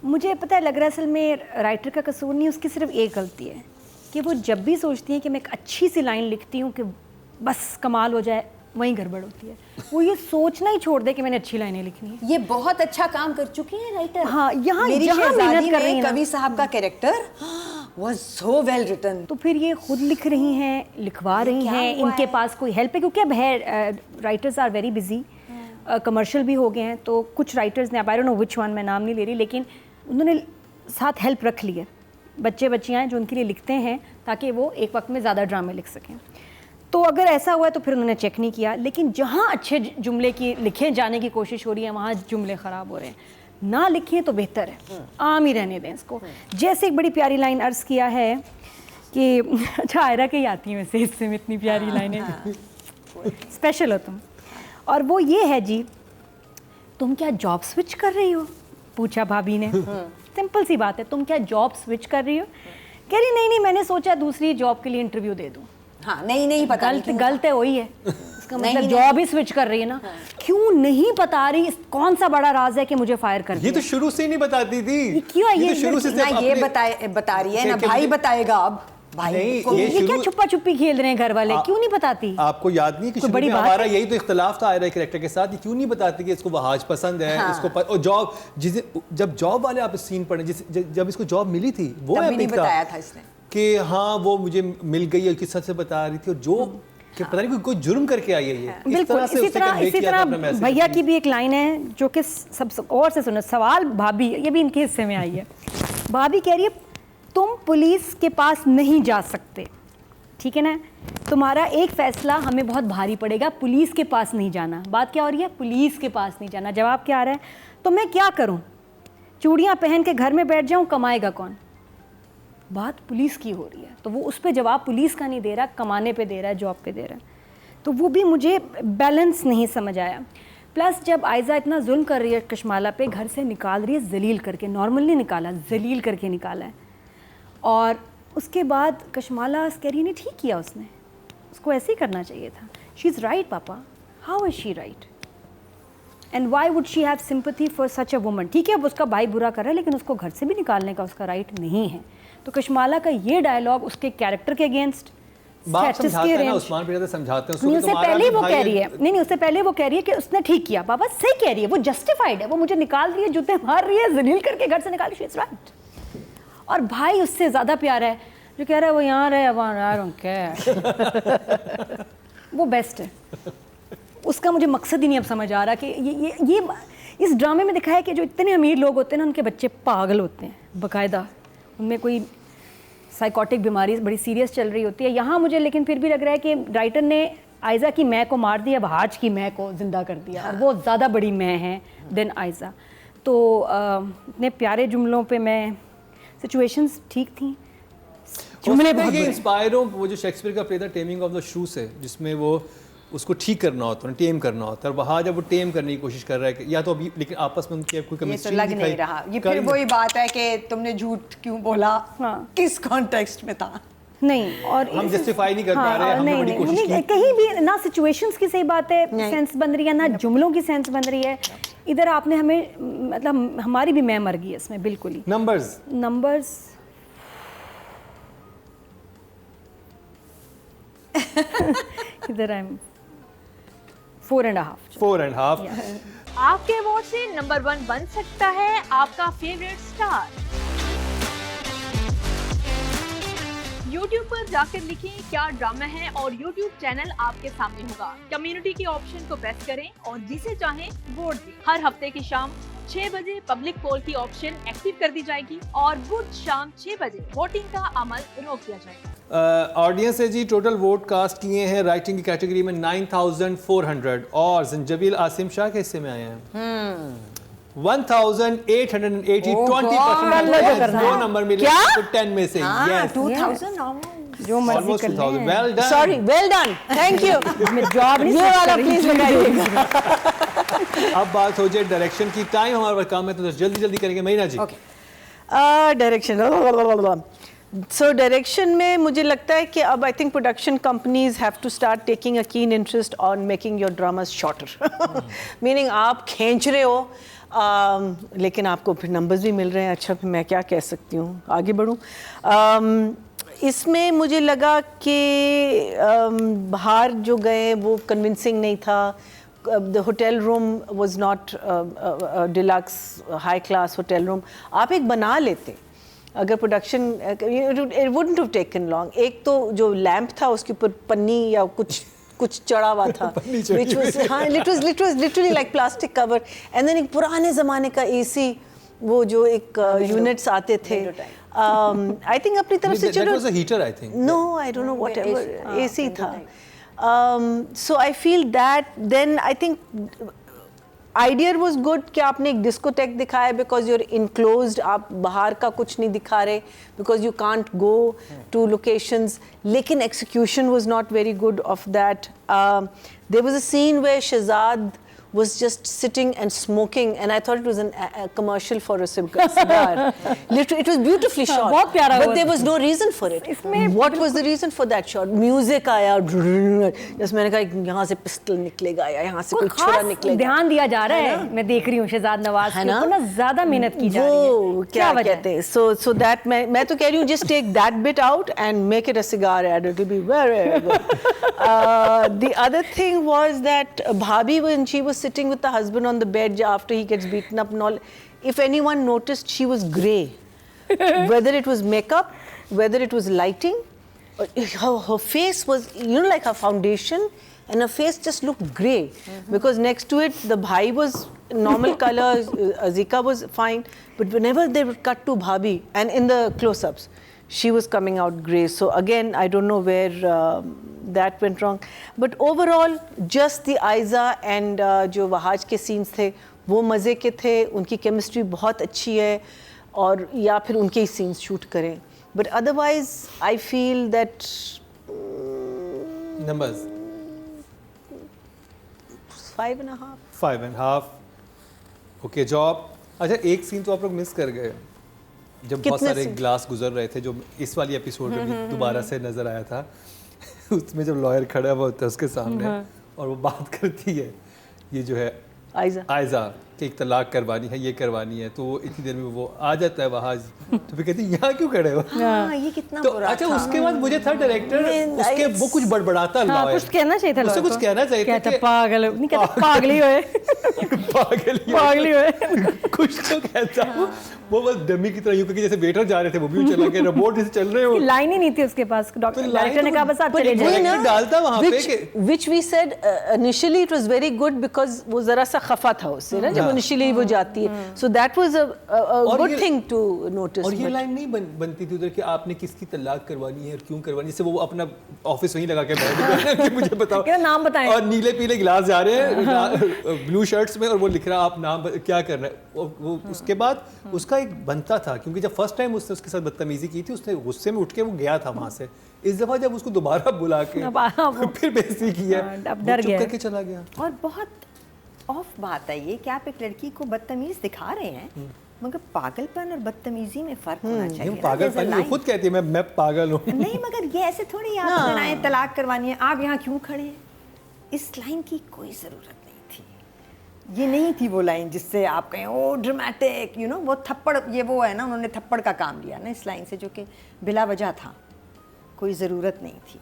मुझे पता है लग रहा है असल में राइटर का कसूर नहीं, उसकी सिर्फ एक गलती है कि वो जब भी सोचती है कि मैं एक अच्छी सी लाइन लिखती हूँ कि बस कमाल हो जाए, वहीं गड़बड़ होती है। वो ये सोचना ही छोड़ दे कि मैंने अच्छी लाइनें लिखनी है। ये बहुत अच्छा काम कर चुकी है राइटर। हाँ, यहाँ मेरी जहाँ शहजादी मेहनत कर रही में है कवि साहब का character was so well written. तो फिर ये खुद लिख रही हैं, लिखवा रही हैं, इनके पास कोई हेल्प है क्योंकि अब है writers are very busy, commercial भी हो गए हैं। तो कुछ राइटर्स ने, I don't know which one, मैं नाम नहीं ले रही, लेकिन उन्होंने साथ हेल्प रख ली है, बच्चे बच्चियाँ हैं जो उनके लिए लिखते हैं ताकि वो एक वक्त में ज़्यादा ड्रामे लिख सकें। तो अगर ऐसा हुआ है तो फिर उन्होंने चेक नहीं किया। लेकिन जहाँ अच्छे जुमले की लिखे जाने की कोशिश हो रही है वहाँ जुमले ख़राब हो रहे हैं, ना लिखें तो बेहतर है, आम ही रहने दें इसको। जैसे एक बड़ी प्यारी लाइन अर्ज़ किया है कि अच्छा आयरा के ही आती हैं वैसे हिस्से में इतनी प्यारी लाइनें, स्पेशल हो तुम। और वो ये है जी, तुम क्या जॉब स्विच कर रही हो, पूछा भाभी ने। सिंपल सी बात है, तुम क्या जॉब स्विच कर रही हो? कह रही नहीं नहीं, मैंने सोचा दूसरी जॉब के लिए इंटरव्यू दे दूँ। हाँ, नहीं पता गलत है, वही है इसका मतलब, जॉब ही स्विच कर रही है ना। क्यों नहीं बता रही? कौन सा बड़ा राज है कि मुझे फायर कर दिया? ये तो शुरू से ही नहीं बताती थी। क्यों है ये तो शुरू से ना, ये बता रही है ना, भाई बताएगा अब। भाई ये क्या छुपा छुपी खेल रहे हैं घर वाले? क्यों नहीं बताती? आपको याद नहीं कि शुरू में हमारा यही तो इख्तलाफ था आयरा कैरेक्टर के साथ, क्यों नहीं बताती कि इसको वहाज पसंद है, इसको और जॉब, जब जॉब वाले आप सीन पढ़े, जब इसको जॉब मिली थी वो नहीं बताया था इसने कि हाँ वो मुझे मिल गई और किस से बता रही थी, और जो कि पता नहीं कोई जुर्म करके आई है ये। बिल्कुल इसी तरह भैया की भी एक लाइन है जो कि सब और से सुनो, सवाल भाभी, ये भी इनके हिस्से में आई है। भाभी कह रही है तुम पुलिस के पास नहीं जा सकते, ठीक है ना, तुम्हारा एक फैसला हमें बहुत भारी पड़ेगा, पुलिस के पास नहीं जाना। बात क्या हो रही है? पुलिस के पास नहीं जाना। जवाब क्या आ रहा है? तो मैं क्या करूं, चूड़ियां पहन के घर में बैठ जाऊं, कमाएगा कौन? बात पुलिस की हो रही है, तो वो उस पर जवाब पुलिस का नहीं दे रहा, कमाने पे दे रहा है, जॉब पे दे रहा है। तो वो भी मुझे बैलेंस नहीं समझ आया। प्लस जब आयज़ा इतना जुल्म कर रही है कशमाला पे, घर से निकाल रही है जलील करके, नॉर्मल नहीं निकाला, जलील करके निकाला है। और उसके बाद कशमाला कह रही है नहीं ठीक किया उसने, उसको ऐसे ही करना चाहिए था। शी इज़ राइट पापा, how is she write and why would she have sympathy for such a woman? ठीक है अब उसका भाई बुरा कर रहा है, लेकिन उसको घर से भी निकालने का उसका राइट नहीं है। तो कशमाला का ये डायलॉग उसके कैरेक्टर के अगेंस्ट, उससे पहले वो कह रही है नहीं, उससे पहले वो कह रही है कि उसने ठीक किया, पापा सही कह रही है, वो जस्टिफाइड है, वो मुझे निकाल रही है, जूते मार रही है, जलील करके घर से निकाल रही है, शी इज राइट। और भाई उससे ज्यादा प्यारा है जो कह रहा है वो यहाँ रहे, वो बेस्ट है। उसका मुझे मकसद ही नहीं अब समझ आ रहा कि ये इस ड्रामे में दिखाया कि जो इतने अमीर लोग होते हैं ना, उनके बच्चे पागल होते हैं बाकायदा, उनमें कोई साइकोटिक बीमारी बड़ी सीरियस चल रही होती है। यहाँ मुझे लेकिन फिर भी लग रहा है कि राइटर ने आयज़ा की मैं को मार दिया, वहाज की मैं को जिंदा कर दिया, और वो ज़्यादा बड़ी मैं है देन आयज़ा। तो इतने प्यारे जुमलों पे मैं, सिचुएशंस ठीक थी, जुमले बहुत ये इंस्पायर हो वो जो शेक्सपियर का प्ले था टेमिंग ऑफ द श्रू से, जिसमें वो उसको ठीक करना होता है, टेम करना होता है, और वहाँ जब वो टेम करने की कोशिश कर रहा है कि या तो अभी, लेकिन आपस में उनकी कोई केमिस्ट्री लग नहीं रहा। ये फिर वही बात है कि तुमने झूठ क्यों बोला, किस कॉन्टेक्स्ट में था, नहीं, और हम जस्टिफाई नहीं कर पा रहे हैं, हमने बड़ी कोशिश की। कहीं भी ना सिचुएशंस की सही बात है सेंस बन रही है, ना जुमलों की सेंस बन रही है। इधर आपने हमें, मतलब हमारी भी मैं मर गई है इसमें बिल्कुल ही। नंबर्स इधर आई एम 4.5। आपके अवार्ड से नंबर 1 बन सकता है आपका फेवरेट स्टार। YouTube पर जाकर लिखें क्या ड्रामा है और YouTube चैनल आपके सामने होगा। कम्युनिटी के ऑप्शन को प्रेस करें और जिसे चाहें वोट दें। हर हफ्ते की शाम 6 बजे पब्लिक पोल की ऑप्शन एक्टिव कर दी जाएगी और बुध शाम 6 बजे वोटिंग का अमल रोक दिया जाएगा। ऑडियंस है जी, टोटल वोट कास्ट किए हैं राइटिंग की कैटेगरी में 9400, और जंजबील आसिम शाह के हिस्से में आए हैं 1880, 20%। 2 नंबर मिले 10 में से। yes 2000 जो मर्जी कर लें। Well done, sorry, well done, thank you. Job नहीं, ये वाला प्लीज लगाइएगा। अब बात हो जाए डायरेक्शन की। टाइम हमारा काम है तो जल्दी करेंगे महीना जी। डायरेक्शन, सो डायरेक्शन में मुझे लगता है कि अब I think production companies have to start taking a keen interest on making your dramas shorter. Meaning आप खींच रहे हो, लेकिन आपको फिर नंबर्स भी मिल रहे हैं, अच्छा फिर मैं क्या कह सकती हूँ, आगे बढ़ूँ। इसमें मुझे लगा कि बाहर जो गए वो कन्विंसिंग नहीं था। The hotel room was not deluxe high class hotel room. आप एक बना लेते अगर production, it wouldn't have taken long. एक तो जो लैंप था उसके ऊपर पन्नी या कुछ चढ़ा हुआ था, which was, हाँ, it was literally like plastic cover, and then एक पुराने ज़माने का AC, वो जो एक यूनिट्स आते थे, I think अपनी तरफ से That was a heater, I think. No, I don't know, whatever, AC था. So I feel that then I think idea was good कि आपने एक डिस्कोटेक दिखाया, बिकॉज यूर इनक्लोज्ड, आप बाहर का कुछ नहीं दिखा रहे because you can't go to locations, लेकिन execution was not very good of that. There was a scene where Shehzad was just sitting and smoking, and I thought it was a commercial for a cigar. Literally, it was beautifully shot, बहुत प्यारा but there was no reason for it. What was the reason for that shot? Music आया, जैसे मैंने कहा यहाँ से pistol निकलेगा या यहाँ से कोई छुरा निकलेगा। ध्यान दिया जा रहा है, मैं देख रही हूँ शहजाद नवाज के ऊपर ना ज़्यादा मेहनत की जा रही है। वो क्या कहते हैं? So that मैं तो कह रही हूँ, just take that bit out and make it a cigar ad. It will be very good. The other thing was that Bhabhi, when she was sitting with the husband on the bed after he gets beaten up and all, if anyone noticed, she was grey. Whether it was makeup, whether it was lighting, her face was, you know, like her foundation, and her face just looked grey. Because next to it, the bhai was normal color, Azika was fine, but whenever they would cut to Bhabhi, and in the close-ups, she was coming out grey. So again, I don't know where that went wrong. But overall, just the Aiza and जो वहाज के scenes थे, वो मज़े के थे, उनकी chemistry बहुत अच्छी है, और या फिर उनके ही scenes shoot करें. But otherwise, I feel that numbers 5.5. 5.5. Okay, job. अच्छा, एक सीन तो आप लोग मिस कर गए, जब बहुत सारे ग्लास गुजर रहे थे, जो इस वाली एपिसोड में भी दोबारा से नजर आया था। उसमें जब लॉयर खड़ा हुआ होता है उसके सामने और वो बात करती है, ये जो है आयजा कि एक तलाक करवानी है, ये करवानी है, तो वो इतनी देर में वो आ जाता है वहाँ, तो फिर कहती है यहाँ क्यों खड़े हो? हाँ, ये कितना तो बुरा अच्छा, था। उसके बाद मुझे था डायरेक्टर उसके वो कुछ बड़बड़ाता लॉयर, कुछ कहना चाहिए था, उससे कुछ कहना चाहिए था कि पागल नहीं कहता, पागली होए, पागली होए, कुछ तो कहता वो बस डमी की तरह यूं कि जैसे वेटर जा रहे थे वो भी चला गया, रोबोट जैसे चल रहे हो। लाइन ही नहीं थी उसके पास, डायरेक्टर ने कहा बस आप चले जाइए, डालता वहाँ पे कि which we said initially it was very good because वो जरा सा खफा था उससे ना, जब initially वो जाती है, so that was a good thing to notice. और ये लाइन नहीं बनती थी उधर कि आपने किसकी तलाक करवानी है और क्यों करवानी है, जैसे वो अपना ऑफिस वहीं लगा के बैठ गए कि मुझे बताओ, क्या नाम बताएं, और नीले पीले गिलास जा रहे हैं ब्लू शर्ट्स में, और वो लिख रहा आप नाम क्या कर रहे हैं। वो उसके बाद उसका एक बनता था, क्योंकि जब फर्स्ट टाइम उसने उसके साथ बदतमीजी की थी, उसने गुस्से में उठ के वो गया था वहां से, इस दफा जब उसको दोबारा बुला के फिर बेइज्जती की है, अब डर गया करके चला गया। और बहुत ऑफ बात है ये कि आप एक लड़की को बदतमीज दिखा रहे हैं, मगर पागलपन और बदतमीजी में फर्क होना चाहिए। पागलपन वो खुद कहती है मैं पागल हूँ। नहीं, मगर ये ऐसे थोड़ी आप बनाए तलाक करवानी है, आप यहाँ क्यों खड़े हैं, इस लाइन की कोई ज़रूरत नहीं थी। ये नहीं थी वो लाइन जिससे आप कहें ओ ड्रामेटिक, यू नो, वो थप्पड़, ये वो है ना, उन्होंने थप्पड़ का काम लिया ना इस लाइन से, जो कि बिला वजह था, कोई ज़रूरत नहीं थी।